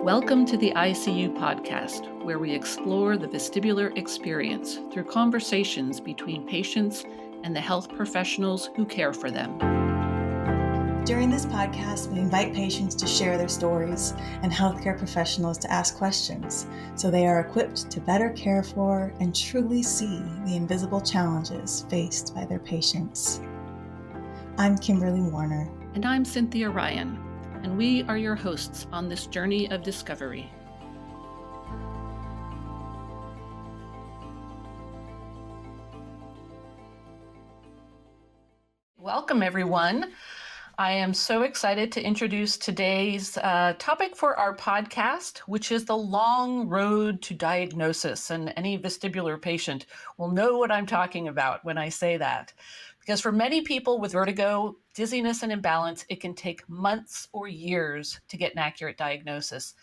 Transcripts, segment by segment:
Welcome to the ICU podcast, where we explore the vestibular experience through conversations between patients and the health professionals who care for them. During this podcast, we invite patients to share their stories and healthcare professionals to ask questions so they are equipped to better care for and truly see the invisible challenges faced by their patients. I'm Kimberly Warner. And I'm Cynthia Ryan, and we are your hosts on this journey of discovery. Welcome, everyone. I am so excited to introduce today's topic for our podcast, which is the long road to diagnosis. And any vestibular patient will know what I'm talking about when I say that. Because for many people with vertigo, dizziness, and imbalance, it can take months or years to get an accurate diagnosis.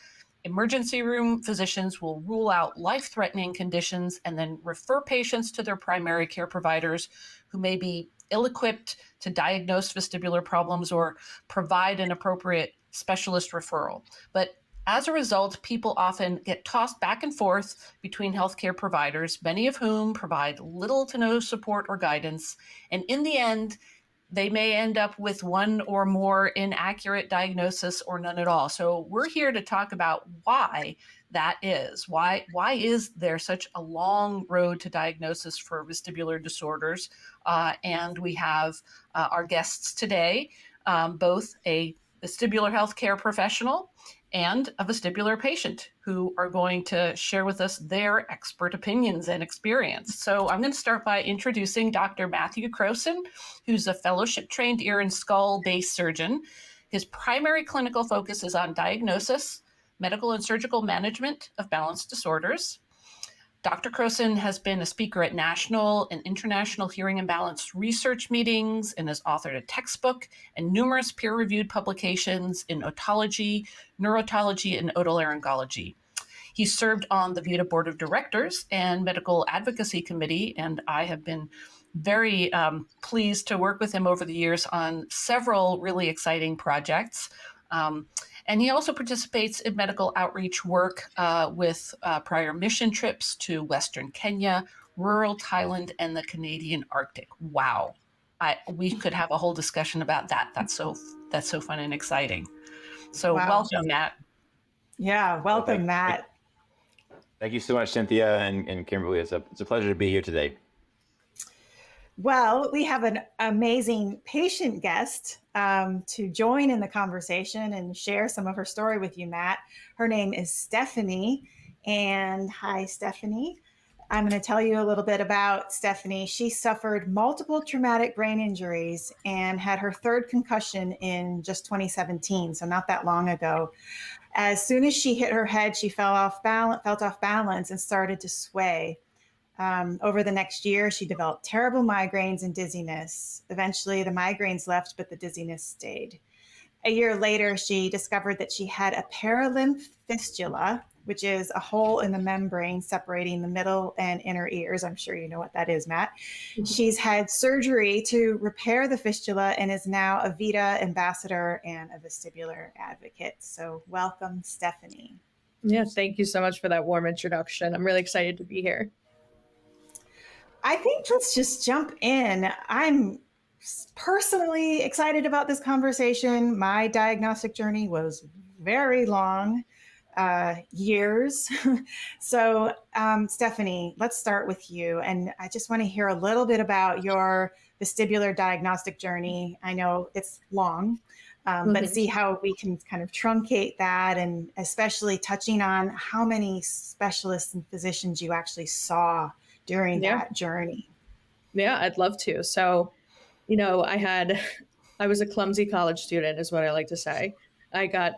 Emergency room physicians will rule out life-threatening conditions and then refer patients to their primary care providers who may be ill-equipped to diagnose vestibular problems or provide an appropriate specialist referral. But as a result, people often get tossed back and forth between healthcare providers, many of whom provide little to no support or guidance. And in the end, they may end up with one or more inaccurate diagnosis or none at all. So we're here to talk about why that is. Why is there such a long road to diagnosis for vestibular disorders? And we have our guests today, both a vestibular healthcare professional and a vestibular patient, who are going to share with us their expert opinions and experience. So I'm going to start by introducing Dr. Matthew Crowson, who's a fellowship-trained ear and skull-based surgeon. His primary clinical focus is on diagnosis, medical and surgical management of balance disorders. Dr. Crowson has been a speaker at national and international hearing imbalance research meetings and has authored a textbook and numerous peer-reviewed publications in otology, neurotology, and otolaryngology. He served on the VeDA Board of Directors and Medical Advocacy Committee, and I have been very pleased to work with him over the years on several really exciting projects. And he also participates in medical outreach work with prior mission trips to Western Kenya, rural Thailand, and the Canadian Arctic. Wow. We could have a whole discussion about that. That's so fun and exciting. So wow. Welcome, Matt. Yeah, welcome, Matt. Thank you so much, Cynthia and Kimberly. It's a pleasure to be here today. Well, we have an amazing patient guest to join in the conversation and share some of her story with you, Matt. Her name is Stefanie. And hi, Stefanie. I'm going to tell you a little bit about Stefanie. She suffered multiple traumatic brain injuries and had her third concussion in just 2017, so not that long ago. As soon as she hit her head, she felt off balance and started to sway. Over the next year, she developed terrible migraines and dizziness. Eventually, the migraines left, but the dizziness stayed. A year later, she discovered that she had a paralymph fistula, which is a hole in the membrane separating the middle and inner ears. I'm sure you know what that is, Matt. Mm-hmm. She's had surgery to repair the fistula and is now a VeDA ambassador and a vestibular advocate. So welcome, Stefanie. Yeah, thank you so much for that warm introduction. I'm really excited to be here. I think let's just jump in. I'm personally excited about this conversation. My diagnostic journey was very long, years. So, Stefanie, let's start with you. And I just want to hear a little bit about your vestibular diagnostic journey. I know it's long, but see how we can kind of truncate that, and especially touching on how many specialists and physicians you actually saw during that journey. Yeah, I'd love to. So, I was a clumsy college student is what I like to say. I got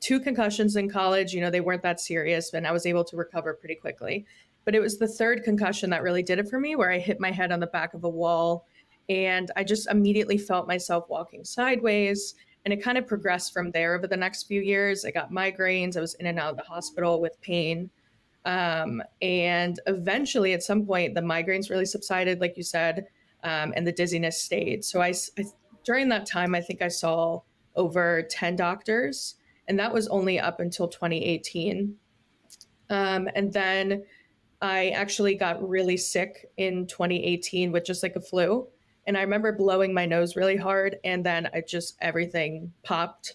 2 concussions in college. They weren't that serious, and I was able to recover pretty quickly. But it was the third concussion that really did it for me, where I hit my head on the back of a wall, and I just immediately felt myself walking sideways. And it kind of progressed from there over the next few years. I got migraines. I was in and out of the hospital with pain. And eventually at some point the migraines really subsided, like you said, and the dizziness stayed. So I during that time, I think I saw over 10 doctors. And that was only up until 2018. And then I actually got really sick in 2018 with just like a flu. And I remember blowing my nose really hard, and then everything popped.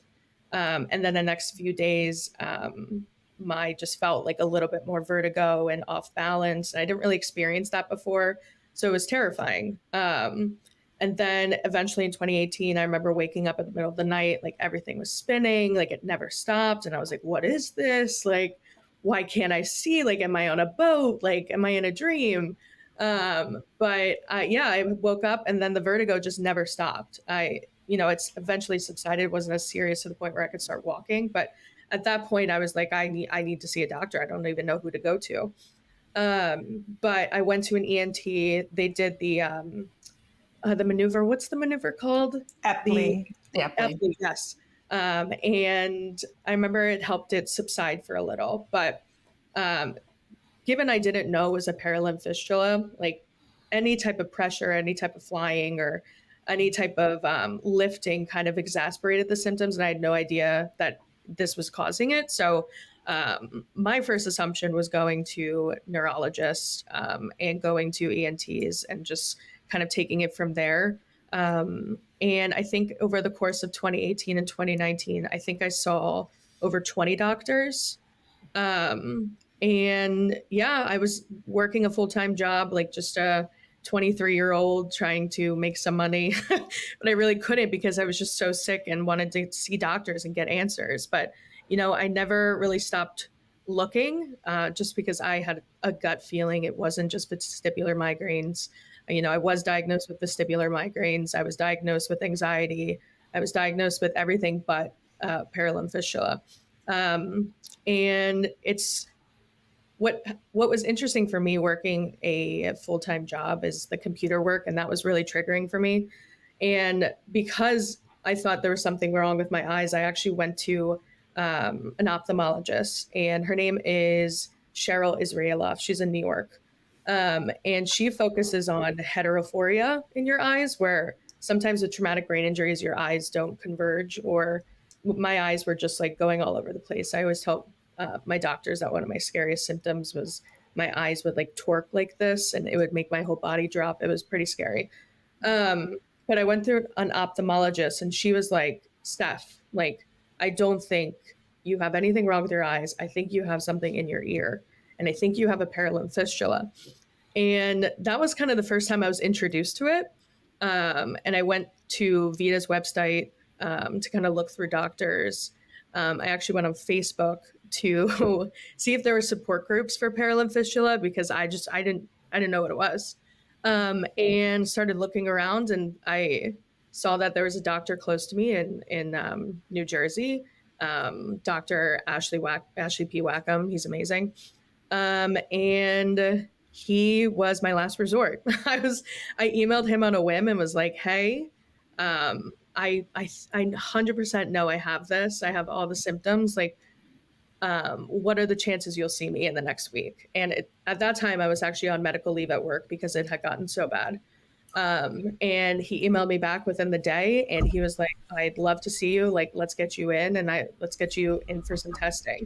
And then the next few days, I just felt like a little bit more vertigo and off balance. And I didn't really experience that before. So it was terrifying. And then eventually in 2018, I remember waking up in the middle of the night, like everything was spinning, like it never stopped. And I was like, what is this? Like, why can't I see? Like, am I on a boat? Like, am I in a dream? I woke up, and then the vertigo just never stopped. It's eventually subsided. It wasn't as serious to the point where I could start walking. But at that point, I was like, I need to see a doctor. I don't even know who to go to. But I went to an ENT. They did the maneuver. What's the maneuver called? Epley. Epley, yes. And I remember it helped it subside for a little, but given I didn't know it was a perilimb fistula, like any type of pressure, any type of flying, or any type of lifting kind of exacerbated the symptoms, and I had no idea that this was causing it. So my first assumption was going to neurologists and going to ENTs and just kind of taking it from there. And I think over the course of 2018 and 2019, I think I saw over 20 doctors. And yeah, I was working a full-time job, like just a 23-year-old trying to make some money, but I really couldn't because I was just so sick and wanted to see doctors and get answers. But, I never really stopped looking just because I had a gut feeling it wasn't just vestibular migraines. I was diagnosed with vestibular migraines. I was diagnosed with anxiety. I was diagnosed with everything but perilimb fistula. And it's what was interesting for me working a full-time job is the computer work, and that was really triggering for me. And because I thought there was something wrong with my eyes, I actually went to an ophthalmologist, and her name is Cheryl Israeloff. She's in New York. And she focuses on heterophoria in your eyes, where sometimes with traumatic brain injuries, your eyes don't converge, or my eyes were just like going all over the place. I always tell my doctors that one of my scariest symptoms was my eyes would like torque like this, and it would make my whole body drop. It was pretty scary. But I went through an ophthalmologist, and she was like, Steph, like, I don't think you have anything wrong with your eyes. I think you have something in your ear, and I think you have a perilimb fistula. And that was kind of the first time I was introduced to it. And I went to VeDA's website to kind of look through doctors. I actually went on Facebook to see if there were support groups for perilimb fistula, because I didn't know what it was. And started looking around, and I saw that there was a doctor close to me in New Jersey, Dr. Ashley P. Wackham. He's amazing. And he was my last resort. I emailed him on a whim and was like, hey, I 100% know I have this. I have all the symptoms. Like, what are the chances you'll see me in the next week? And at that time, I was actually on medical leave at work because it had gotten so bad. And he emailed me back within the day, and he was like, I'd love to see you. Like, let's get you in, and let's get you in for some testing.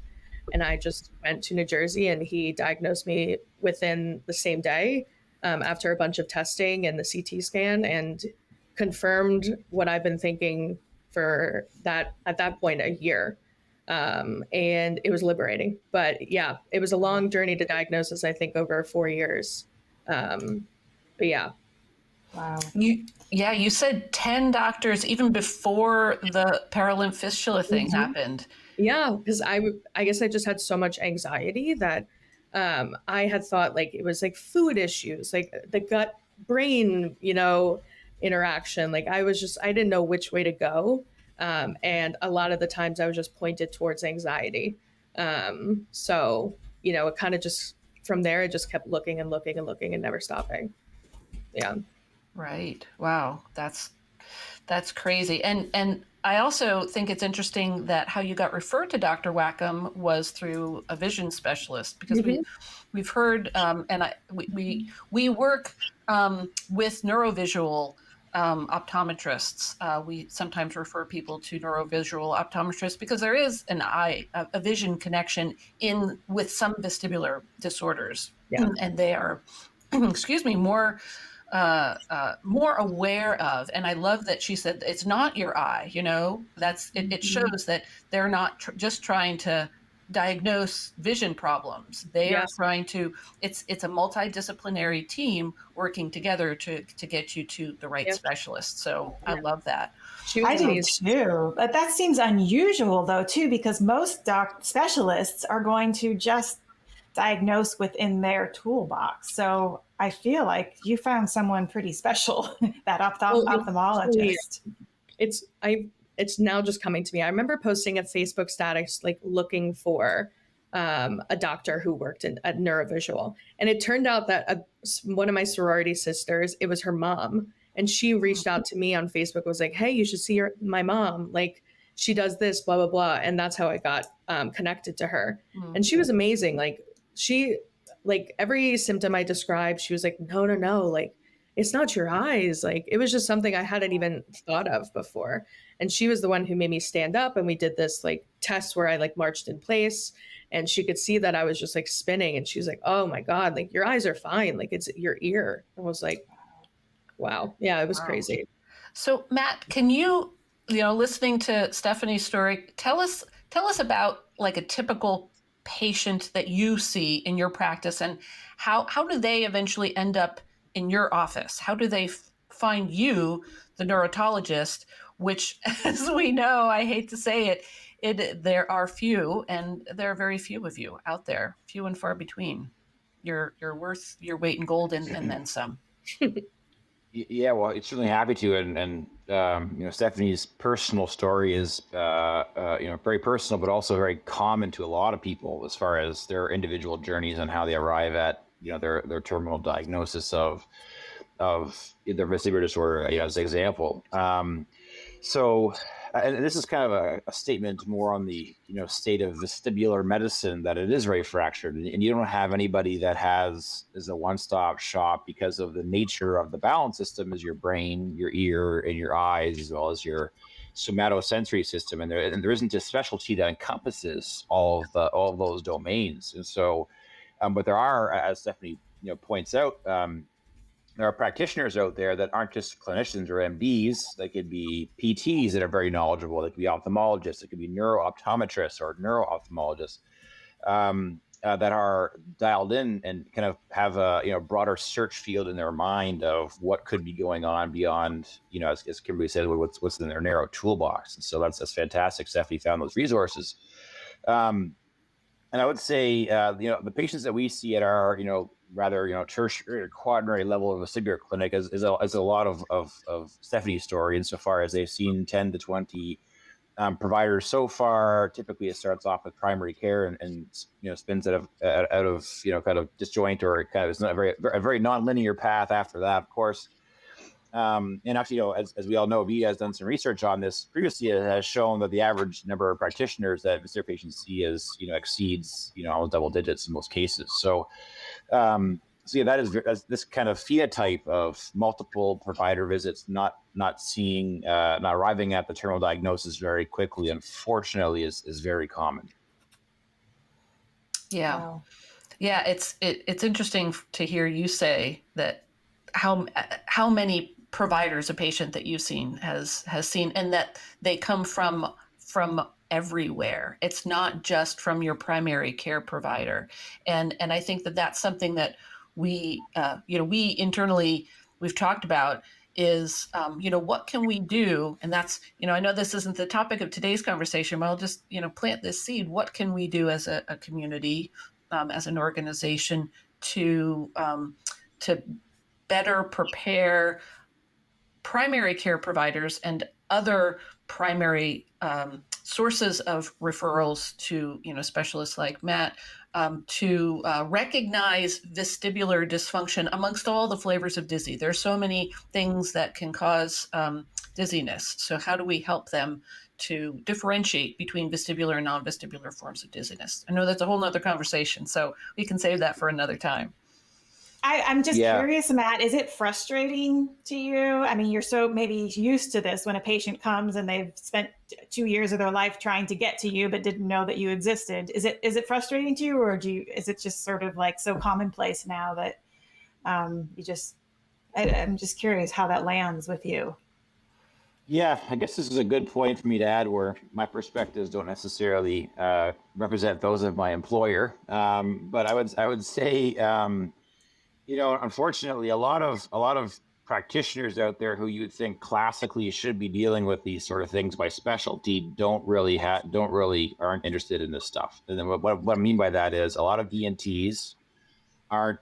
And I just went to New Jersey, and he diagnosed me within the same day after a bunch of testing and the CT scan, and confirmed what I've been thinking for that at that point a year. And it was liberating. But yeah, it was a long journey to diagnosis, I think over 4 years. But yeah. Wow. You said 10 doctors even before the perilimb fistula thing happened. Yeah, because I guess I just had so much anxiety that I had thought like it was like food issues, like the gut brain, interaction. Like I didn't know which way to go. And a lot of the times I was just pointed towards anxiety. So, it kind of just from there, it just kept looking and looking and looking and never stopping. Yeah. Right. Wow. That's crazy. And I also think it's interesting that how you got referred to Dr. Wackham was through a vision specialist, because we've heard, and we work with neurovisual optometrists. We sometimes refer people to neurovisual optometrists because there is a vision connection in with some vestibular disorders, Yeah. and they are, excuse me, more aware of. And I love that she said it's not your eye. It shows that they're not just trying to diagnose vision problems. They are Yes. trying to. It's a multidisciplinary team working together to get you to the right Yep. specialist. So I love that. She was I do amazing. too. But that seems unusual, though, too, because most specialists are going to just diagnose within their toolbox. So I feel like you found someone pretty special, that Well, ophthalmologist. it's now just coming to me. I remember posting a Facebook status like looking for a doctor who worked at neurovisual, and it turned out that one of my sorority sisters, it was her mom, and she reached out to me on Facebook, was like, "Hey, you should see my mom. Like, she does this, blah blah blah," and that's how I got connected to her. And she was amazing. Like every symptom I described, she was like, no, like, it's not your eyes. Like, it was just something I hadn't even thought of before. And she was the one who made me stand up. And we did this like test where I like marched in place, and she could see that I was just like spinning. And she was like, "Oh my God, like your eyes are fine. Like it's your ear." I was like, wow. Yeah, it was crazy. So Matt, can you, listening to Stefanie's story, tell us about like a typical patient that you see in your practice, and how do they eventually end up in your office? How do they find you, the neurotologist, which, as we know, I hate to say it, there are few, and there are very few of you out there, few and far between. You're worth your weight in gold and then some. Yeah, well, it's certainly happy to, and Stefanie's personal story is very personal, but also very common to a lot of people as far as their individual journeys and how they arrive at their terminal diagnosis of their vestibular disorder, as an example. So, and this is kind of a statement more on the state of vestibular medicine, that it is very fractured, and you don't have anybody that is a one-stop shop, because of the nature of the balance system is your brain, your ear, and your eyes, as well as your somatosensory system, and there isn't a specialty that encompasses all of those domains. And so, but there are, as Stefanie points out, there are practitioners out there that aren't just clinicians or MDs. They could be PTs that are very knowledgeable. They could be ophthalmologists. They could be neurooptometrists or neuro-ophthalmologists that are dialed in and kind of have a broader search field in their mind of what could be going on beyond, as Kimberly said, what's in their narrow toolbox. And so that's fantastic. Stefanie found those resources. And I would say, the patients that we see at our, rather, tertiary or quaternary level of a vestibular clinic is a lot of Stefanie's story, insofar as they've seen 10 to 20 providers so far. Typically, it starts off with primary care and spins out of kind of disjoint, or kind of it's not a very non-linear path after that, of course. And actually, as we all know, VeDA has done some research on this previously. It has shown that the average number of practitioners that vestibular patients see exceeds almost double digits in most cases. So, that is this kind of phenotype of multiple provider visits, not arriving at the terminal diagnosis very quickly, unfortunately, is very common. Yeah. Wow. Yeah, it's interesting to hear you say that how many providers a patient that you've seen has seen, and that they come from everywhere. It's not just from your primary care provider. And I think that that's something that we internally, we've talked about is, what can we do? And that's, I know this isn't the topic of today's conversation, but I'll just, plant this seed. What can we do as a community, as an organization to better prepare primary care providers and other primary sources of referrals to specialists like Matt, to recognize vestibular dysfunction amongst all the flavors of dizzy. There's so many things that can cause dizziness. So how do we help them to differentiate between vestibular and non-vestibular forms of dizziness? I know that's a whole nother conversation, so we can save that for another time. I'm just Yeah. curious, Matt, is it frustrating to you? I mean, you're so maybe used to this when a patient comes and they've spent 2 years of their life trying to get to you, but didn't know that you existed. Is it frustrating to you, or is it just sort of like so commonplace now that I'm just curious how that lands with you. Yeah, I guess this is a good point for me to add where my perspectives don't necessarily represent those of my employer. But I would say, unfortunately, a lot of practitioners out there who you'd think classically should be dealing with these sort of things by specialty aren't interested in this stuff. And then what I mean by that is a lot of ENTs aren't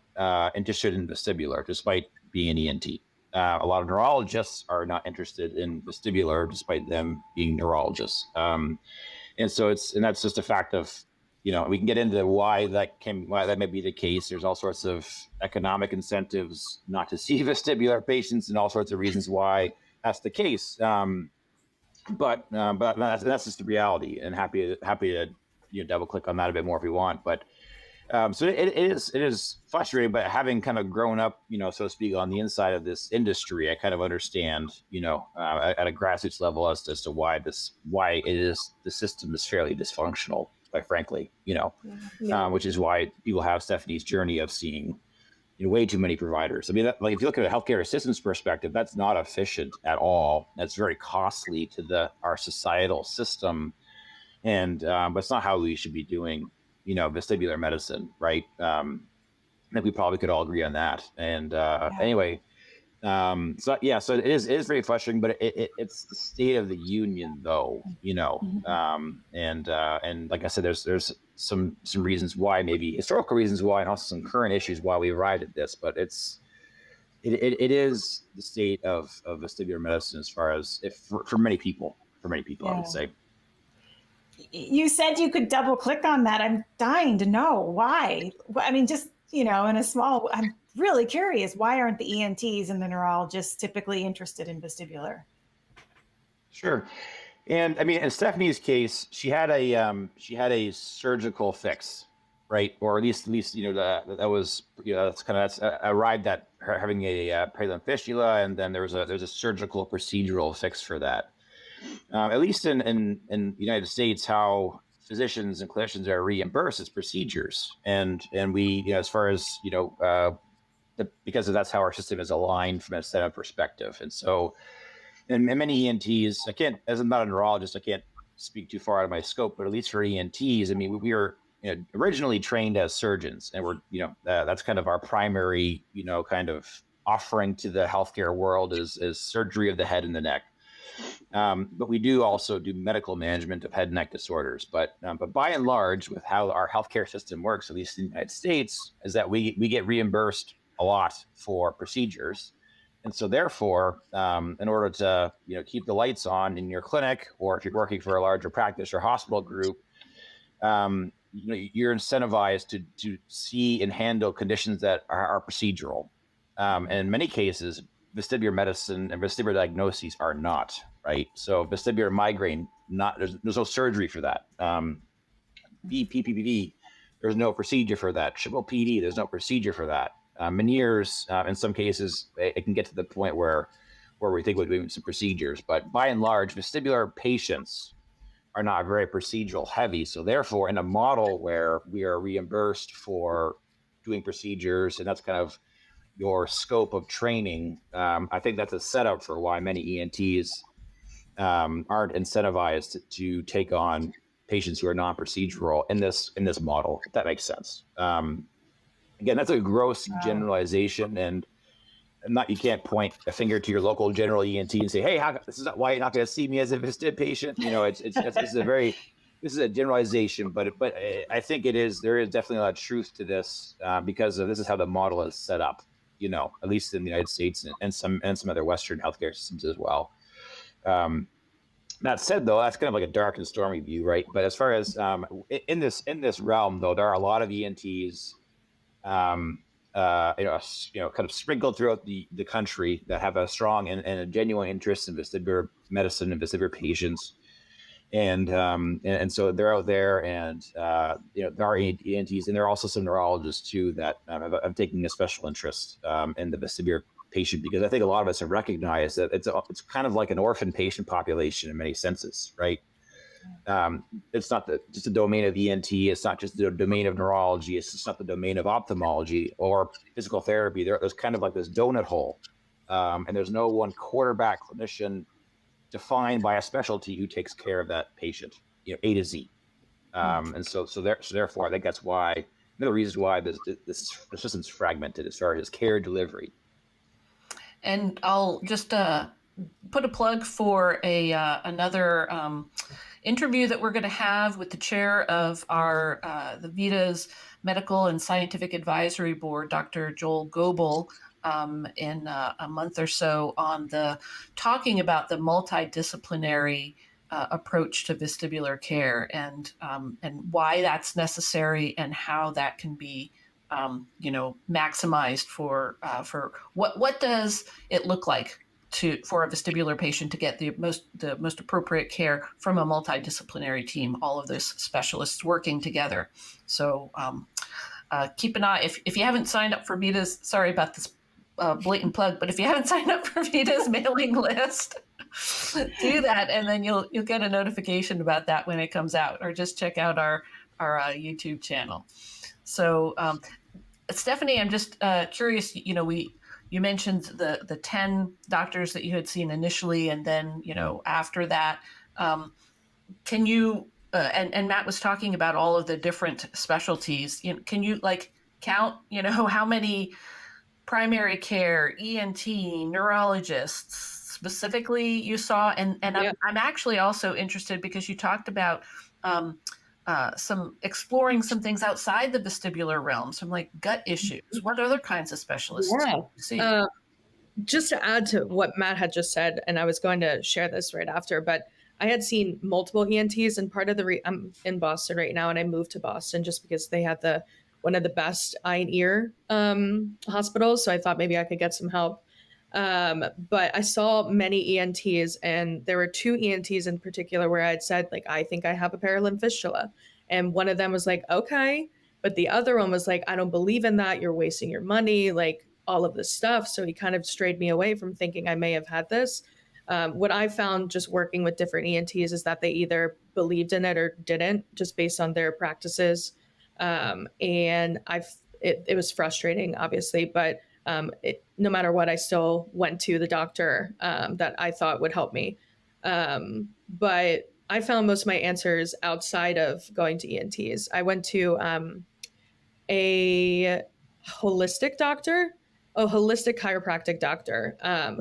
interested in vestibular, despite being an ENT. A lot of neurologists are not interested in vestibular, despite them being neurologists. And that's just a fact of, we can get into why that may be the case. There's all sorts of economic incentives not to see vestibular patients, and all sorts of reasons why that's the case. But that's just the reality, and happy to double click on that a bit more if you want. But so it is frustrating, but having kind of grown up, so to speak, on the inside of this industry, I kind of understand, at a grassroots level as to why the system is fairly dysfunctional, quite frankly, which is why people have Stefanie's journey of seeing way too many providers. I mean, if you look at a healthcare assistance perspective, that's not efficient at all. That's very costly to our societal system, and but it's not how we should be doing vestibular medicine, right? I think we probably could all agree on that. And anyway, so it is very frustrating, but it's the state of the union, though, and like I said, there's some reasons why, maybe historical reasons why, and also some current issues why we arrived at this, but it is the state of vestibular medicine as far as for many people, I would say. You said you could double click on that. I'm dying to know why. I mean, just, I'm really curious. Why aren't the ENTs and the neurologists typically interested in vestibular? Sure. And I mean, in Stefanie's case, she had a surgical fix, right? Or at least, that was, that's arrived at her having a prelim fistula. And then there's a surgical procedural fix for that. At least in the United States, how physicians and clinicians are reimbursed as procedures, and we, as far as because that's how our system is aligned from a setup perspective. And so, and many ENTs, as I'm not a neurologist, I can't speak too far out of my scope, but at least for ENTs, I mean, we were originally trained as surgeons, and we're that's kind of our primary kind of offering to the healthcare world is surgery of the head and the neck. But we do also do medical management of head and neck disorders. But by and large, with how our healthcare system works, at least in the United States, is that we get reimbursed a lot for procedures. And so therefore, in order to keep the lights on in your clinic, or if you're working for a larger practice or hospital group, you're incentivized to see and handle conditions that are procedural. In many cases, vestibular medicine and vestibular diagnoses are not, right? So vestibular migraine, there's no surgery for that. VPPV, there's no procedure for that. Triple PD, there's no procedure for that. Meniere's, in some cases, it can get to the point where we think we're doing some procedures, but by and large, vestibular patients are not very procedural heavy. So therefore, in a model where we are reimbursed for doing procedures, and that's kind of your scope of training, I think that's a setup for why many ENTs aren't incentivized to take on patients who are non-procedural in this model, if that makes sense. Again, that's a gross generalization, and you can't point a finger to your local general ENT and say, "Hey, this is why you're not going to see me as a vestib patient." This is a generalization, but I think there is definitely a lot of truth to this because this is how the model is set up. At least in the United States and some other Western healthcare systems as well. That said, though, that's kind of like a dark and stormy view, right? But as far as in this realm, though, there are a lot of ENTs, kind of sprinkled throughout the country that have a strong and a genuine interest in vestibular medicine and vestibular patients. And so they're out there, and there are ENTs, and there are also some neurologists too that I'm taking a special interest in the vestibular patient, because I think a lot of us have recognized that it's kind of like an orphan patient population in many senses, right? It's not just the domain of ENT. It's not just the domain of neurology. It's just not the domain of ophthalmology or physical therapy. There's kind of like this donut hole, and there's no one quarterback clinician defined by a specialty who takes care of that patient, A to Z. And so therefore, I think that's why, one of the reasons why this system's fragmented as far as care delivery. And I'll just put a plug for another interview that we're going to have with the chair of the VeDA's Medical and Scientific Advisory Board, Dr. Joel Goebel, in a month or so, on talking about the multidisciplinary approach to vestibular care, and why that's necessary, and how that can be maximized for what does it look like for a vestibular patient to get the most appropriate care from a multidisciplinary team, all of those specialists working together. So keep an eye. If you haven't signed up for VeDA's, sorry about this blatant plug, but if you haven't signed up for VeDA's mailing list, do that, and then you'll get a notification about that when it comes out, or just check out our YouTube channel. So Stefanie, I'm just curious, you mentioned the 10 doctors that you had seen initially, and then, after that, can you, and Matt was talking about all of the different specialties, can you count, how many primary care, ENT, neurologists specifically you saw? And yeah. I'm actually also interested, because you talked about exploring some things outside the vestibular realm, some gut issues. What other kinds of specialists do you see? Just to add to what Matt had just said, and I was going to share this right after, but I had seen multiple ENTs, and part of I'm in Boston right now, and I moved to Boston just because they had one of the best eye and ear hospitals. So I thought maybe I could get some help. But I saw many ENTs, and there were 2 ENTs in particular where I'd said, I think I have a paralimb fistula. And one of them was like, okay. But the other one was like, I don't believe in that. You're wasting your money, all of this stuff. So he kind of strayed me away from thinking I may have had this. What I found just working with different ENTs is that they either believed in it or didn't, just based on their practices. And it was frustrating, obviously, but no matter what, I still went to the doctor that I thought would help me. But I found most of my answers outside of going to ENTs. I went to a holistic chiropractic doctor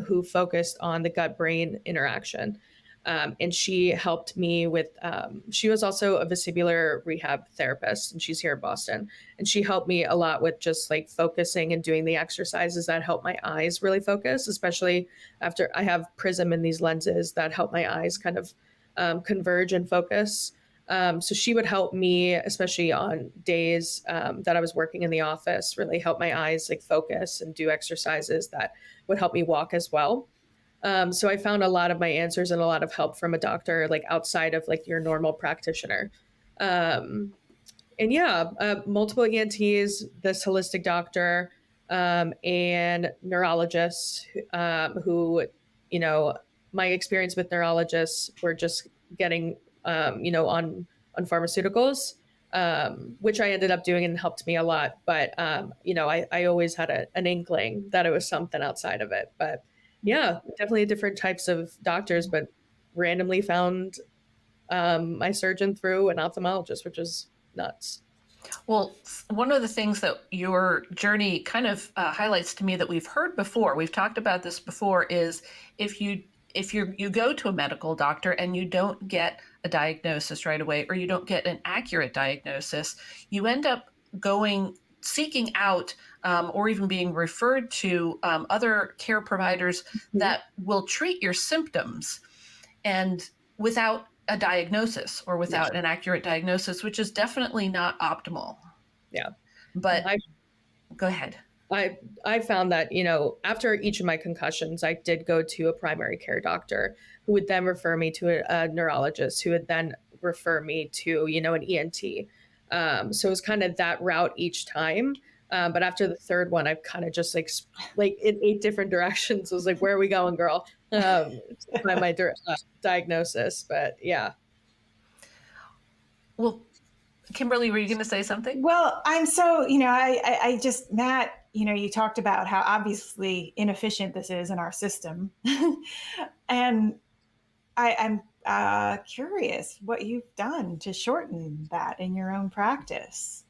who focused on the gut-brain interaction. And she helped me with, she was also a vestibular rehab therapist, and she's here in Boston. And she helped me a lot with just focusing and doing the exercises that help my eyes really focus, especially after I have prism in these lenses that help my eyes kind of converge and focus. So she would help me, especially on days that I was working in the office, really help my eyes focus and do exercises that would help me walk as well. So I found a lot of my answers and a lot of help from a doctor, outside of your normal practitioner. And yeah, multiple ENTs, this holistic doctor, and neurologists who, my experience with neurologists were just getting, on pharmaceuticals, which I ended up doing and helped me a lot. But, I always had an inkling that it was something outside of it. But yeah, definitely different types of doctors, but randomly found my surgeon through an ophthalmologist, which is nuts. Well, one of the things that your journey kind of highlights to me that we've heard before, we've talked about this before, is if you go to a medical doctor and you don't get a diagnosis right away, or you don't get an accurate diagnosis, you end up seeking out or even being referred to other care providers that will treat your symptoms, and without a diagnosis or without an accurate diagnosis, which is definitely not optimal. Yeah. But go ahead. I found that, after each of my concussions, I did go to a primary care doctor who would then refer me to a neurologist who would then refer me to, an ENT. So it was kind of that route each time. But after the third one, I've kind of just like in 8 different directions. I was like, where are we going, girl? To find my diagnosis. But yeah. Well, Kimberly, were you going to say something? Well, I'm so, I just, Matt, you talked about how obviously inefficient this is in our system. And I'm curious what you've done to shorten that in your own practice.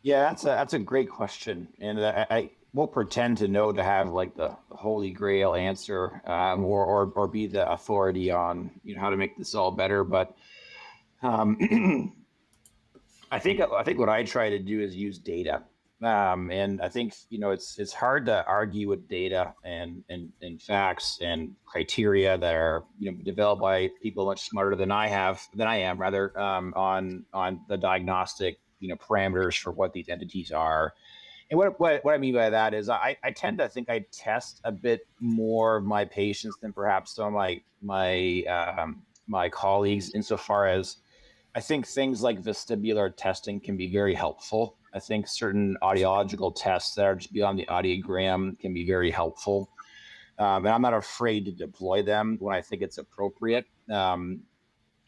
Yeah, that's a great question, and I won't pretend to have like the holy grail answer, or be the authority on how to make this all better. But I think what I try to do is use data, and I think it's hard to argue with data and facts and criteria that are developed by people much smarter than I am rather, on the diagnostic parameters for what these entities are. And what I mean by that is I tend to think I test a bit more of my patients than perhaps some of my colleagues, insofar as I think things like vestibular testing can be very helpful. I think certain audiological tests that are just beyond the audiogram can be very helpful. And I'm not afraid to deploy them when I think it's appropriate.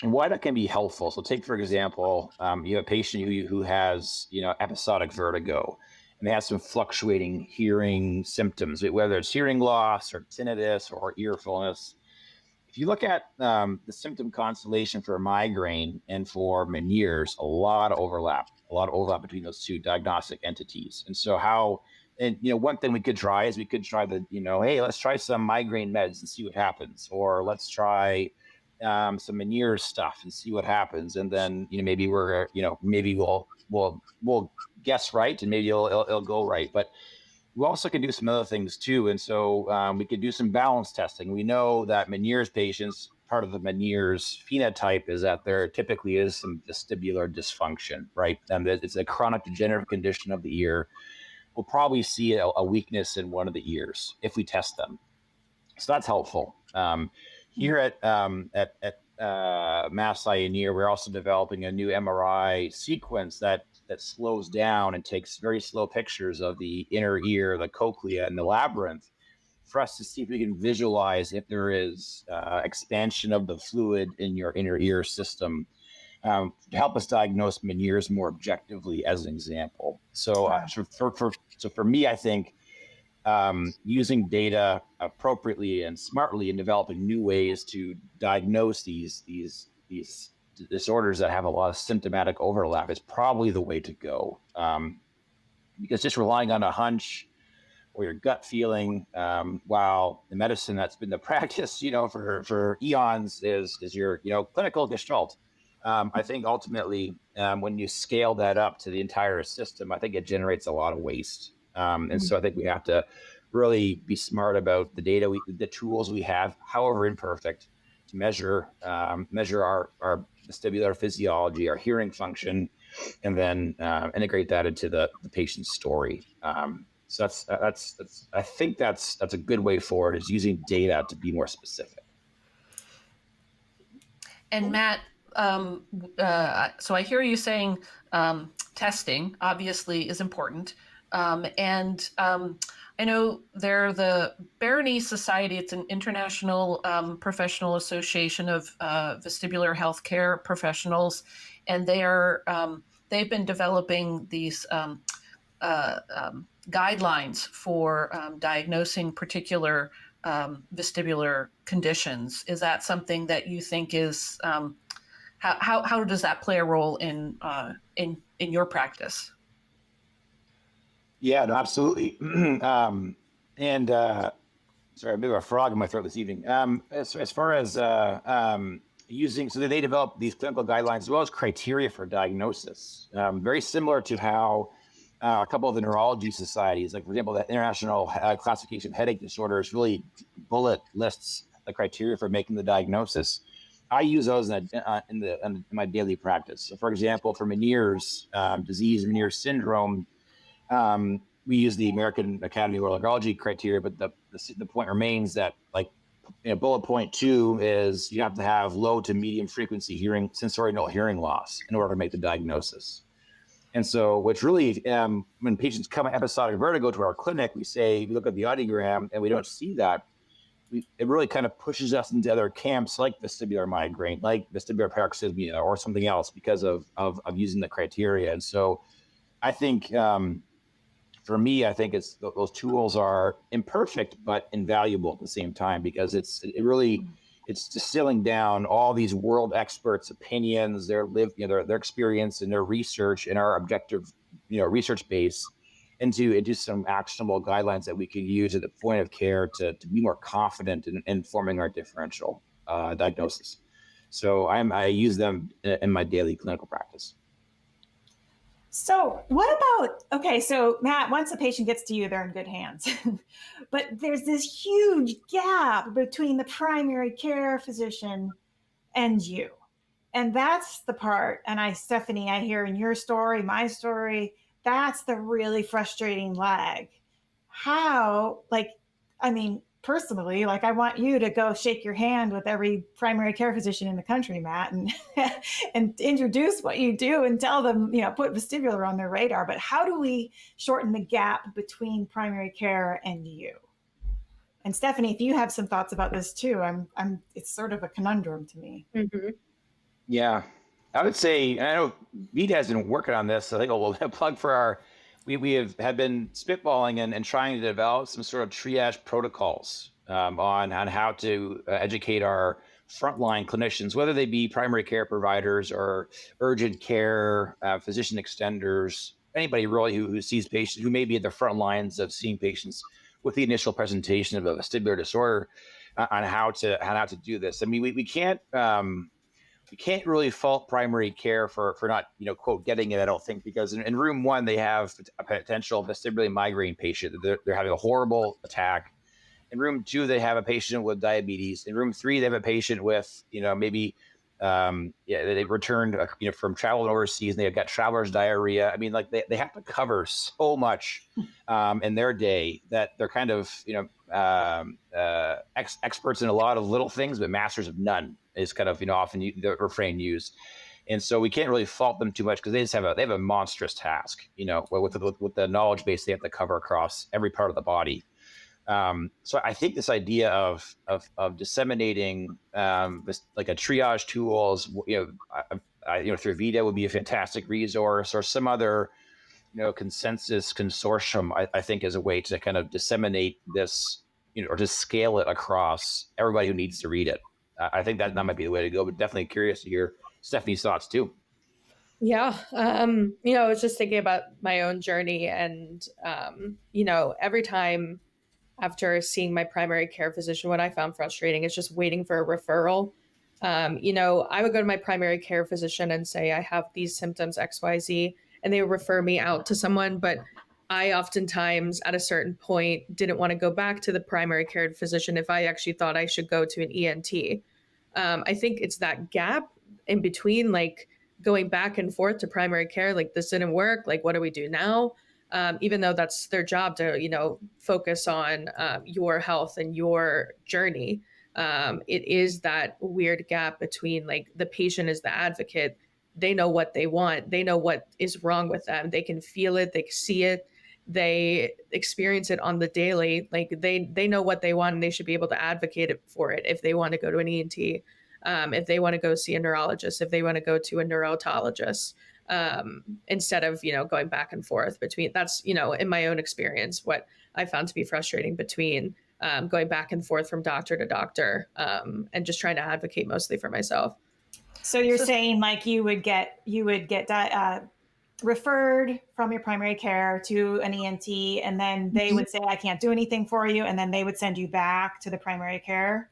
And why that can be helpful. So take, for example, you have a patient who has, episodic vertigo, and they have some fluctuating hearing symptoms, whether it's hearing loss or tinnitus or ear fullness. If you look at the symptom constellation for migraine and for Meniere's, a lot of overlap between those two diagnostic entities. And so one thing we could try is hey, let's try some migraine meds and see what happens, or let's try some Meniere's stuff and see what happens. And then, maybe we'll guess right, and maybe it'll go right. But we also can do some other things too. And so we could do some balance testing. We know that Meniere's patients, part of the Meniere's phenotype is that there typically is some vestibular dysfunction, right? And it's a chronic degenerative condition of the ear. We'll probably see a weakness in one of the ears if we test them. So that's helpful. Here at Mass Eye and Ear, we're also developing a new MRI sequence that slows down and takes very slow pictures of the inner ear, the cochlea, and the labyrinth, for us to see if we can visualize if there is expansion of the fluid in your inner ear system, to help us diagnose Meniere's more objectively, as an example. So, for me, I think using data appropriately and smartly in developing new ways to diagnose these disorders that have a lot of symptomatic overlap is probably the way to go. Because just relying on a hunch or your gut feeling, while the medicine that's been the practice, for eons is your, clinical gestalt. I think ultimately, when you scale that up to the entire system, I think it generates a lot of waste. And so I think we have to really be smart about the data, the tools we have, however imperfect, to measure our vestibular physiology, our hearing function, and then integrate that into the patient's story. So I think that's a good way forward, is using data to be more specific. And Matt, so I hear you saying testing obviously is important. And I know they're the Barony Society. It's an international professional association of vestibular healthcare professionals, and they've been developing these guidelines for diagnosing particular vestibular conditions. Is that something that you think is how does that play a role in your practice? Yeah, no, absolutely. Sorry, a bit of a frog in my throat this evening. As far as using, so they develop these clinical guidelines as well as criteria for diagnosis, very similar to how a couple of the neurology societies, like for example, the International Classification of Headache Disorders, really bullet lists the criteria for making the diagnosis. I use those in my daily practice. So, for example, for Meniere's disease, Meniere's syndrome, we use the American Academy of Otolaryngology criteria, but the point remains that, like, bullet point 2 is you have to have low to medium frequency sensorial hearing loss in order to make the diagnosis. And so what's really, when patients come with episodic vertigo to our clinic, we look at the audiogram and we don't see that. It really kind of pushes us into other camps like vestibular migraine, like vestibular paroxysmia, or something else because of using the criteria. And so I think, for me, I think those tools are imperfect but invaluable at the same time, because it's distilling down all these world experts' opinions, their experience and their research and our objective, research base into some actionable guidelines that we can use at the point of care to be more confident in forming our differential diagnosis. So I use them in my daily clinical practice. So what about, okay, so Matt, once a patient gets to you, they're in good hands. But there's this huge gap between the primary care physician and you. And that's the part, and Stefanie, I hear in your story, my story, that's the really frustrating lag. How, personally, I want you to go shake your hand with every primary care physician in the country, Matt, and and introduce what you do and tell them, put vestibular on their radar. But how do we shorten the gap between primary care and you? And Stefanie, if you have some thoughts about this too, it's sort of a conundrum to me. Mm-hmm. Yeah, I would say, and I know VeDA has been working on this. So I think we'll plug for we have been spitballing and trying to develop some sort of triage protocols on how to educate our frontline clinicians, whether they be primary care providers or urgent care, physician extenders, anybody really who sees patients, who may be at the front lines of seeing patients with the initial presentation of a vestibular disorder, on how to do this. I mean, we can't really fault primary care for not, quote, getting it, I don't think, because in room 1, they have a potential vestibular migraine patient. They're having a horrible attack. In room 2, they have a patient with diabetes. In room 3, they have a patient with, maybe, they returned, from traveling overseas, and they've got traveler's diarrhea. I mean, they have to cover so much in their day that they're kind of, experts in a lot of little things, but masters of none is kind of, often the refrain used. And so we can't really fault them too much, because they have a monstrous task, with the knowledge base they have to cover across every part of the body. So I think this idea of disseminating like a triage tools, through VeDA would be a fantastic resource, or some other, consensus consortium, I think, is a way to kind of disseminate this, or to scale it across everybody who needs to read it. I think that might be the way to go, but definitely curious to hear Stefanie's thoughts too. Yeah. I was just thinking about my own journey, and, every time after seeing my primary care physician, what I found frustrating is just waiting for a referral. I would go to my primary care physician and say, I have these symptoms, XYZ, and they would refer me out to someone. But I oftentimes at a certain point didn't want to go back to the primary care physician if I actually thought I should go to an ENT. I think it's that gap in between, going back and forth to primary care, this didn't work. What do we do now? Even though that's their job to, focus on your health and your journey. It is that weird gap between the patient is the advocate. They know what they want. They know what is wrong with them. They can feel it. They see it. They experience it on the daily. They know what they want, and they should be able to advocate for it if they want to go to an ENT, if they want to go see a neurologist, if they want to go to a neurotologist. Instead of, going back and forth between, that's, in my own experience, what I found to be frustrating between going back and forth from doctor to doctor, and just trying to advocate mostly for myself. So you're saying you would get referred from your primary care to an ENT, and then they would say, I can't do anything for you. And then they would send you back to the primary care.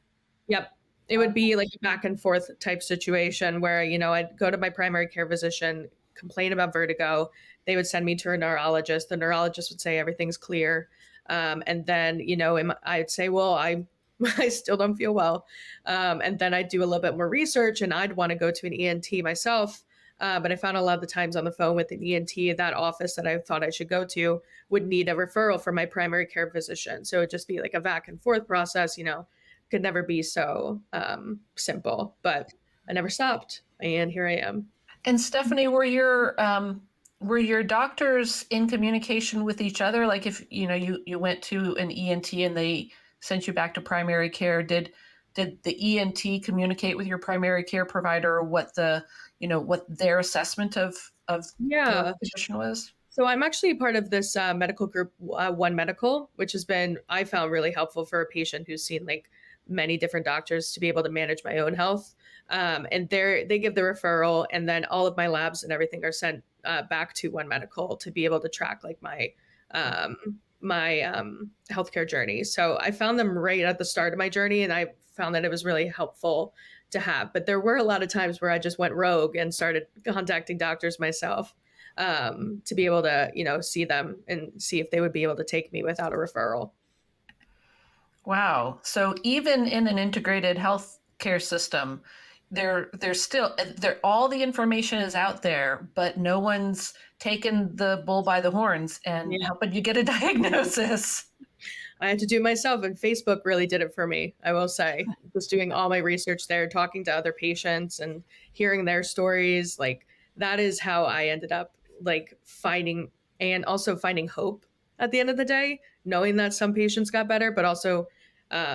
Yep. It would be a back and forth type situation where, I'd go to my primary care physician, complain about vertigo. They would send me to a neurologist. The neurologist would say everything's clear. And then, I'd say, well, I still don't feel well. And then I'd do a little bit more research, and I'd want to go to an ENT myself. But I found a lot of the times on the phone with an ENT, that office that I thought I should go to would need a referral from my primary care physician. So it'd just be like a back and forth process, could never be so simple. But I never stopped, and here I am. And Stefanie, were your doctors in communication with each other? Like if you went to an ENT and they sent you back to primary care, did the ENT communicate with your primary care provider what their assessment of your condition was? So I'm actually part of this medical group, One Medical, which I found really helpful for a patient who's seen like many different doctors to be able to manage my own health. And they give the referral, and then all of my labs and everything are sent back to One Medical to be able to track like my healthcare journey. So I found them right at the start of my journey, and I found that it was really helpful to have. But there were a lot of times where I just went rogue and started contacting doctors myself to be able to, see them and see if they would be able to take me without a referral. Wow. So even in an integrated healthcare system, there's still all the information is out there, but no one's taken the bull by the horns and helping you get a diagnosis. I had to do it myself, and Facebook really did it for me, I will say. Just doing all my research there, talking to other patients and hearing their stories, like that is how I ended up like finding hope at the end of the day, knowing that some patients got better, but also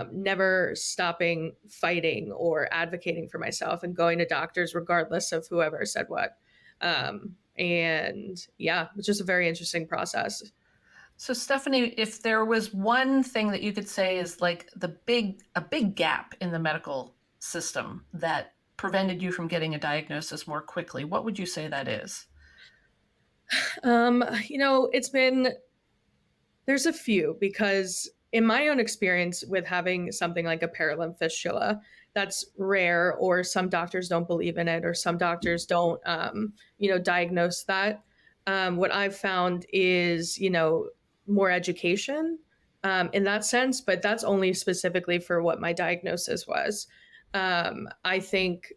never stopping fighting or advocating for myself and going to doctors regardless of whoever said what. And yeah, it's just a very interesting process. So Stefanie, if there was one thing that you could say is like a big gap in the medical system that prevented you from getting a diagnosis more quickly, what would you say that is? There's a few, because in my own experience with having something like a perilimb fistula, that's rare, or some doctors don't believe in it, or some doctors don't, diagnose that. What I've found is, more education in that sense, but that's only specifically for what my diagnosis was. I think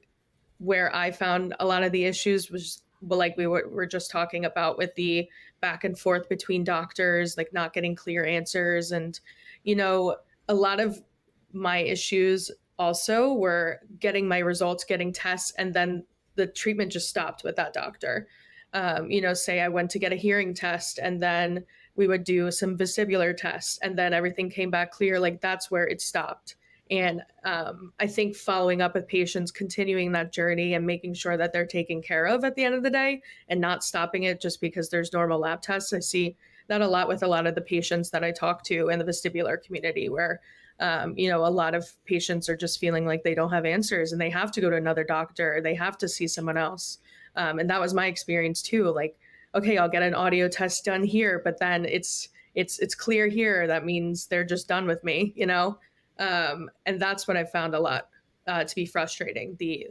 where I found a lot of the issues was, like we were just talking about, with the back and forth between doctors, like not getting clear answers. And, a lot of my issues also were getting my results, getting tests, and then the treatment just stopped with that doctor. Say I went to get a hearing test, and then we would do some vestibular tests, and then everything came back clear. Like that's where it stopped. And I think following up with patients, continuing that journey and making sure that they're taken care of at the end of the day and not stopping it just because there's normal lab tests. I see that a lot with a lot of the patients that I talk to in the vestibular community, where, a lot of patients are just feeling like they don't have answers and they have to go to another doctor, or they have to see someone else. And that was my experience too. Like, okay, I'll get an audio test done here, but then it's clear here. That means they're just done with me, And that's what I found a lot to be frustrating, the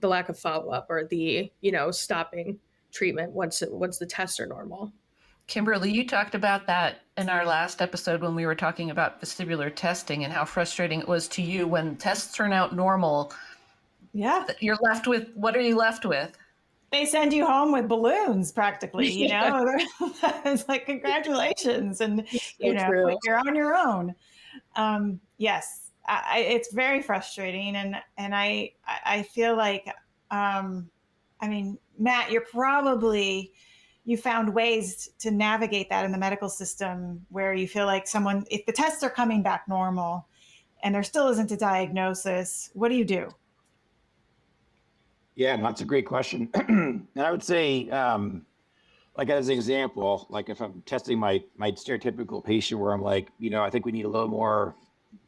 lack of follow-up, or the, stopping treatment once the tests are normal. Kimberly, you talked about that in our last episode when we were talking about vestibular testing and how frustrating it was to you when tests turn out normal. Yeah. You're left with, what are you left with? They send you home with balloons practically, It's like, congratulations. And, True. you're on your own. Yes, it's very frustrating. And I feel like, Matt, you found ways to navigate that in the medical system where you feel like if the tests are coming back normal and there still isn't a diagnosis, what do you do? Yeah, that's a great question. And I would say, like as an example, like if I'm testing my stereotypical patient where I'm like, I think we need a little more,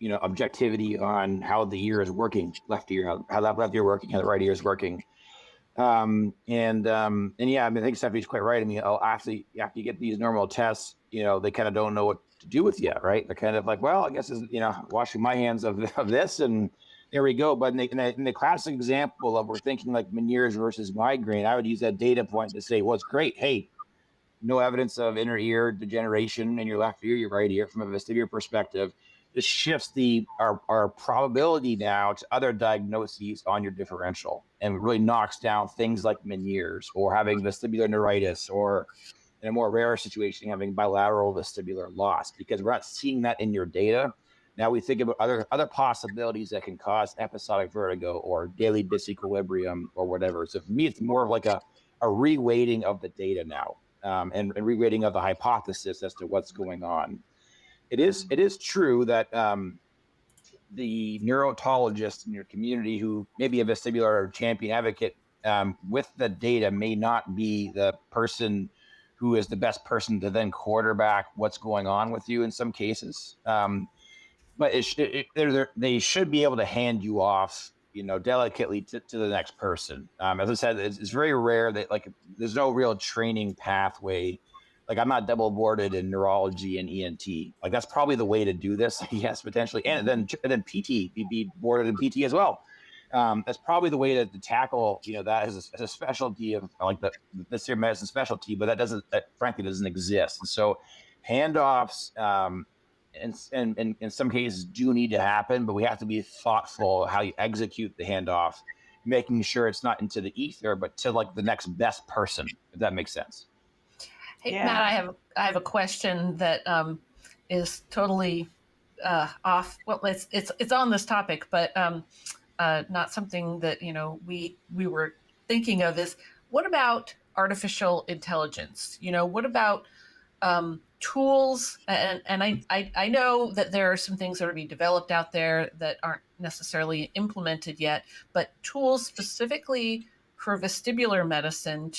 objectivity on how the ear is working, left ear, how that left ear working, how the right ear is working. And yeah, I think Stefanie's quite right. After you get these normal tests, they kind of don't know what to do with you, right? They're kind of like, well, I guess, washing my hands of this, and there we go. But in the classic example of we're thinking like Meniere's versus migraine, I would use that data point to say, well, it's great. Hey, no evidence of inner ear degeneration in your left ear, your right ear from a vestibular perspective. this shifts our probability now to other diagnoses on your differential, and really knocks down things like Meniere's or having vestibular neuritis, or in a more rare situation, having bilateral vestibular loss, because we're not seeing that in your data. Now we think about other possibilities that can cause episodic vertigo or daily disequilibrium or whatever. So for me, it's more of like a reweighting of the data now, and reweighting of the hypothesis as to what's going on. It is true that the neurotologist in your community who may be a vestibular champion advocate with the data may not be the person who is the best person to then quarterback what's going on with you in some cases. But they should be able to hand you off, delicately to the next person. As I said, it's very rare that there's no real training pathway. Like, I'm not double boarded in neurology and ENT. Like, that's probably the way to do this. Yes, potentially. And then PT, be boarded in PT as well. That's probably the way to tackle, that as a specialty of like the vestibular medicine specialty, but that frankly doesn't exist. And so handoffs, and in some cases do need to happen, but we have to be thoughtful how you execute the handoff, making sure it's not into the ether, but to like the next best person, if that makes sense. Hey, Matt, I have a question that is totally off. Well, it's on this topic, but not something that we were thinking of. Is what about artificial intelligence? What about tools? And I know that there are some things that are being developed out there that aren't necessarily implemented yet, but tools specifically for vestibular medicine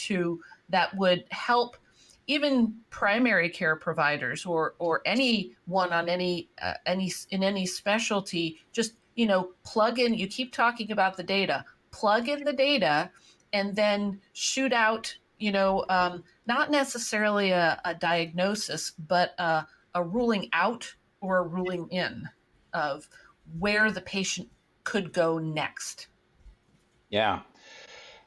that would help even primary care providers or anyone on any specialty, just plug in. You keep talking about the data, plug in the data, and then shoot out not necessarily a diagnosis, but a ruling out or a ruling in of where the patient could go next. Yeah.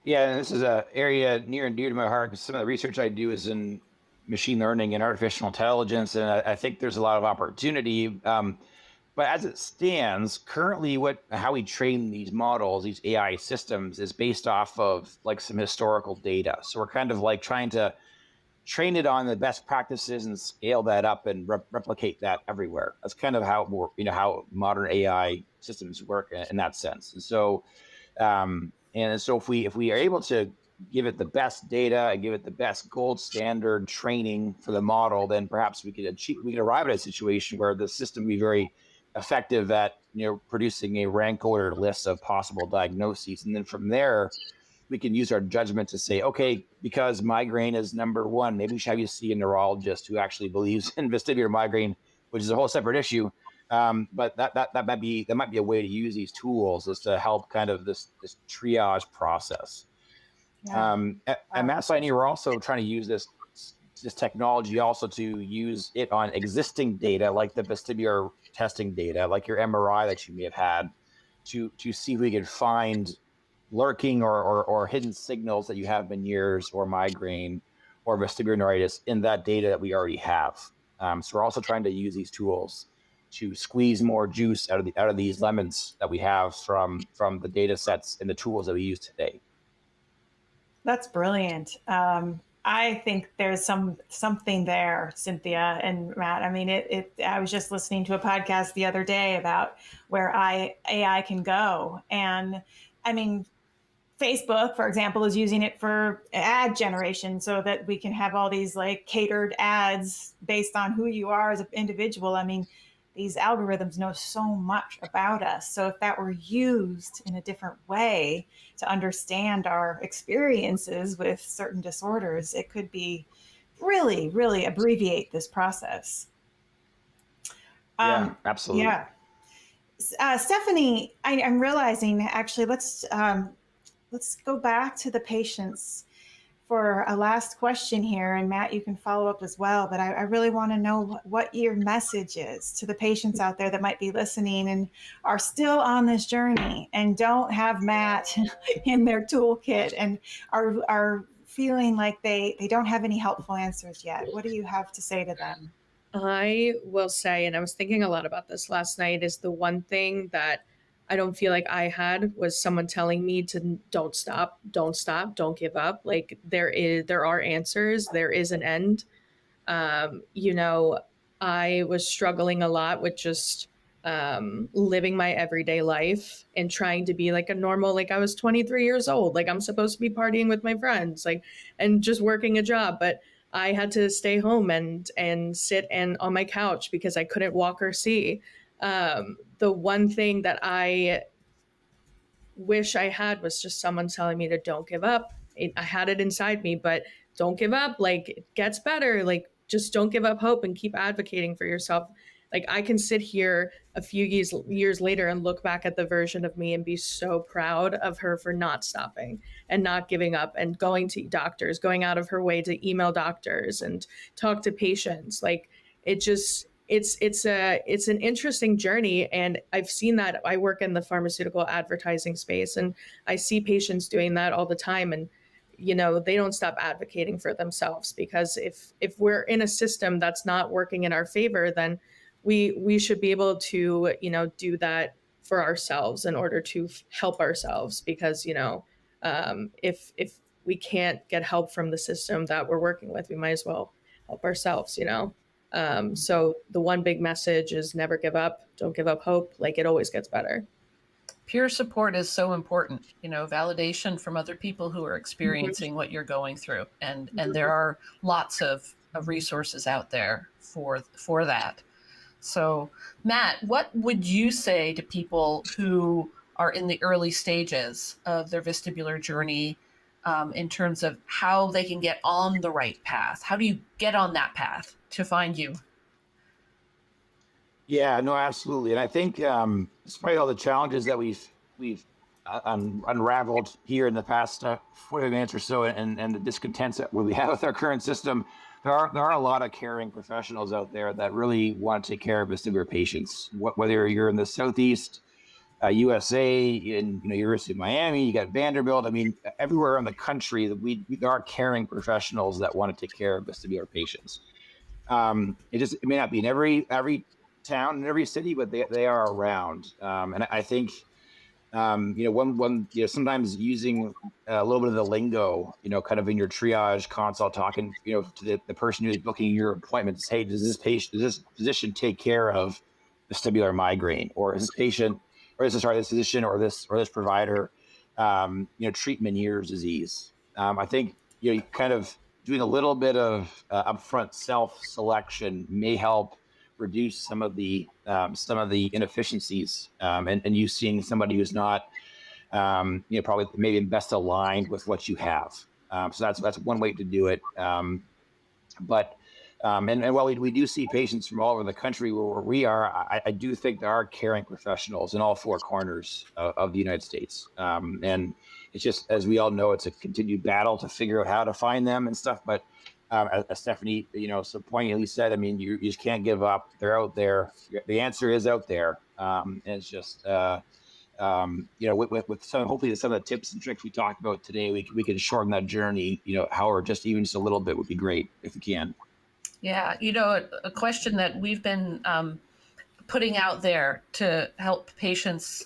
And this is an area near and dear to my heart, because some of the research I do is in machine learning and artificial intelligence, and I think there's a lot of opportunity. But as it stands currently, how we train these models, these AI systems, is based off of like some historical data. So we're kind of like trying to train it on the best practices and scale that up and replicate that everywhere. That's kind of how how modern AI systems work in that sense. And so, if we are able to give it the best data and give it the best gold standard training for the model, then perhaps we could arrive at a situation where the system would be very effective at producing a rank ordered list of possible diagnoses, and then from there we can use our judgment to say, okay, because migraine is number one, maybe we should have you see a neurologist who actually believes in vestibular migraine, which is a whole separate issue. But that might be a way to use these tools, is to help kind of this triage process. Yeah. At Mass I&E, we're also trying to use this technology also to use it on existing data, like the vestibular testing data, like your MRI that you may have had, to see if we can find lurking or hidden signals that you have Meniere's or migraine or vestibular neuritis in that data that we already have. So we're also trying to use these tools to squeeze more juice out of these lemons that we have from the data sets and the tools that we use today. That's brilliant. I think there's something there, Cynthia and Matt. I mean, I was just listening to a podcast the other day about where AI can go. And I mean, Facebook, for example, is using it for ad generation so that we can have all these like catered ads based on who you are as an individual. I mean, these algorithms know so much about us. So if that were used in a different way to understand our experiences with certain disorders, it could be really, really abbreviate this process. Yeah, absolutely. Yeah. Stefanie, I'm realizing actually, let's go back to the patients for a last question here. And Matt, you can follow up as well, but I really want to know what your message is to the patients out there that might be listening and are still on this journey and don't have Matt in their toolkit and are feeling like they don't have any helpful answers yet. What do you have to say to them? I will say, and I was thinking a lot about this last night, is the one thing that I don't feel like I had was someone telling me to don't stop, don't give up. Like there are answers, there is an end. You know, I was struggling a lot with just living my everyday life and trying to be like a normal, like I was 23 years old, like I'm supposed to be partying with my friends, like, and just working a job. But I had to stay home and sit and on my couch because I couldn't walk or see. The one thing that I wish I had was just someone telling me to don't give up. I had it inside me, but don't give up. Like it gets better. Like just don't give up hope and keep advocating for yourself. Like I can sit here a few years later and look back at the version of me and be so proud of her for not stopping and not giving up and going to doctors, going out of her way to email doctors and talk to patients. Like it just it's an interesting journey, and I've seen that. I work in the pharmaceutical advertising space, and I see patients doing that all the time. And they don't stop advocating for themselves, because if we're in a system that's not working in our favor, then we should be able to do that for ourselves in order to help ourselves, because if we can't get help from the system that we're working with, we might as well help ourselves. So the one big message is never give up, don't give up hope. Like it always gets better. Peer support is so important, validation from other people who are experiencing what you're going through. And there are lots of resources out there for that. So Matt, what would you say to people who are in the early stages of their vestibular journey, in terms of how they can get on the right path? How do you get on that path to find you? Yeah, no, absolutely. And I think despite all the challenges that we've unraveled here in the past 40 minutes or so, and the discontents that we have with our current system, there are a lot of caring professionals out there that really want to take care of vestibular patients. Whether you're in the Southeast USA, in University of Miami, you got Vanderbilt. I mean, everywhere in the country, there are caring professionals that want to take care of vestibular patients. It may not be in every town in every city, but they are around. And I think sometimes using a little bit of the lingo, kind of in your triage consult, talking to the person who's booking your appointment, say, hey, does this physician take care of vestibular migraine, or is this patient, or this physician or this provider treat Meniere's disease? I think kind of doing a little bit of upfront self-selection may help reduce some of the inefficiencies, and you seeing somebody who's not probably maybe best aligned with what you have. So that's one way to do it. But while we do see patients from all over the country where we are, I do think there are caring professionals in all four corners of the United States. And it's just, as we all know, it's a continued battle to figure out how to find them and stuff. But as Stefanie, so poignantly said, I mean, you just can't give up. They're out there. The answer is out there. And it's just, with some, hopefully some of the tips and tricks we talked about today, we can shorten that journey, however, even just a little bit would be great if we can. Yeah. A question that we've been putting out there to help patients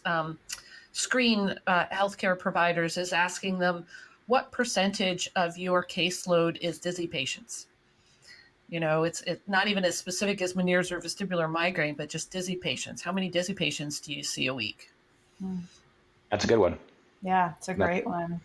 screen healthcare providers is asking them, what percentage of your caseload is dizzy patients? It's not even as specific as Meniere's or vestibular migraine, but just dizzy patients. How many dizzy patients do you see a week? That's a good one. Yeah, it's a great one.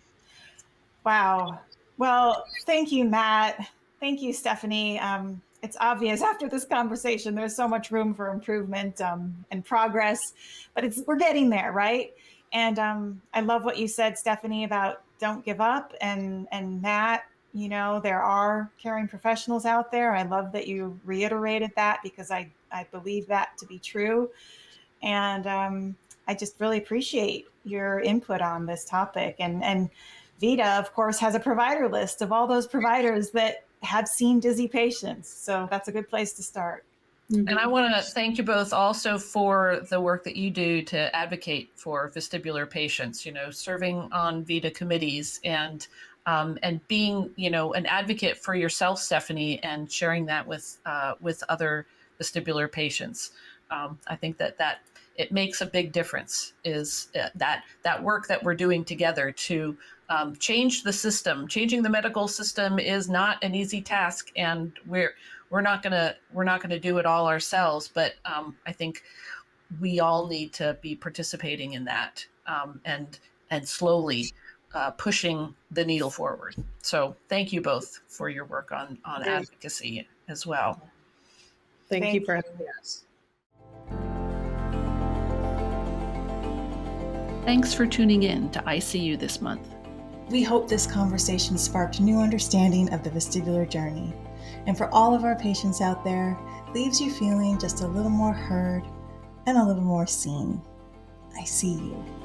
Wow. Well, thank you, Matt. Thank you, Stefanie. It's obvious after this conversation, there's so much room for improvement and progress, but we're getting there, right? And I love what you said, Stefanie, about don't give up. And Matt, there are caring professionals out there. I love that you reiterated that, because I believe that to be true. And I just really appreciate your input on this topic. And VeDA, of course, has a provider list of all those providers that have seen dizzy patients. So that's a good place to start. And I want to thank you both also for the work that you do to advocate for vestibular patients, serving on VeDA committees and being, an advocate for yourself, Stefanie, and sharing that with other vestibular patients. I think that it makes a big difference, is that work that we're doing together to change the system. Changing the medical system is not an easy task, and we're not gonna do it all ourselves. But I think we all need to be participating in that, and slowly pushing the needle forward. So thank you both for your work on advocacy as well. Thank you for having us. Thanks for tuning in to ICU this month. We hope this conversation sparked new understanding of the vestibular journey. And for all of our patients out there, leaves you feeling just a little more heard and a little more seen. I see you.